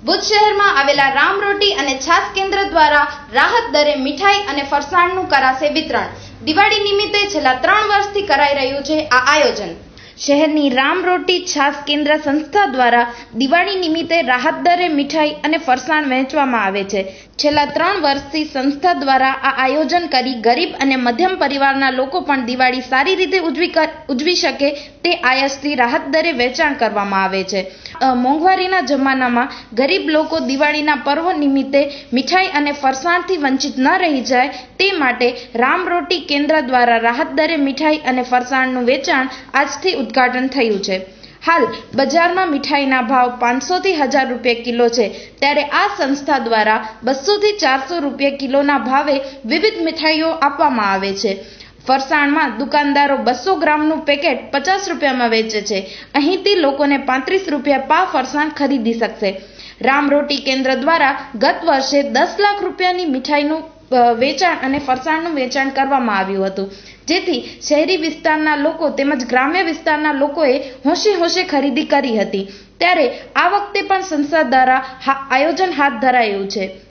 ભુજ શહેરમાં આવેલા રામ રોટી અને છાશ કેન્દ્ર દ્વારા રાહત દરે મીઠાઈ અને ફરસાણનું કરાશે વિતરણ। દિવાળી નિમિત્તે છેલ્લા 3 વર્ષથી કરાઈ રહ્યું છે આ આયોજન। શહેરની રામ રોટી છાશ કેન્દ્ર સંસ્થા દ્વારા દિવાળી નિમિત્તે રાહત દરે મીઠાઈ અને ફરસાણ વહેંચવામાં આવે છે। છેલ્લા 3 વર્ષથી સંસ્થા દ્વારા આ આયોજન કરી ગરીબ અને મધ્યમ પરિવારના લોકો પણ દિવાળી સારી રીતે ઉજવી શકે તે આયાસથી રાહત દરે વેચાણ કરવામાં આવે છે। મોંઘવારીના જમાનામાં ગરીબ લોકો દિવાળીના પર્વ નિમિત્તે મીઠાઈ અને ફરસાણથી વંચિત ન રહી જાય તે માટે રામ રોટી કેન્દ્ર દ્વારા રાહત દરે મીઠાઈ અને ફરસાણનું વેચાણ આજથી ઉદ્ઘાટન થયું છે। હાલ બજારમાં મીઠાઈના ભાવ 500 થી 1000 રૂપિયા કિલો છે, ત્યારે આ સંસ્થા દ્વારા 200 થી 400 રૂપિયા કિલોના ભાવે વિવિધ મીઠાઈઓ આપવામાં આવે છે। ફરસાણમાં દુકાનદારો 200 ગ્રામનું પેકેટ 50 રૂપિયામાં વેચે છે। અહીંથી લોકોને 35 રૂપિયા પા ફરસાણ ખરીદી શકશે। રામ રોટી કેન્દ્ર દ્વારા ગત વર્ષે 10 લાખ રૂપિયાની મીઠાઈનું વેચાણ અને ફરસાણનું વેચાણ કરવામાં આવ્યું હતું, જેથી શહેરી વિસ્તારના લોકો તેમજ ગ્રામ્ય વિસ્તારના લોકોએ હોંશે ખરીદી કરી હતી। ત્યારે આ વખતે પણ સંસ્થા દ્વારા આયોજન હાથ ધરાયું છે।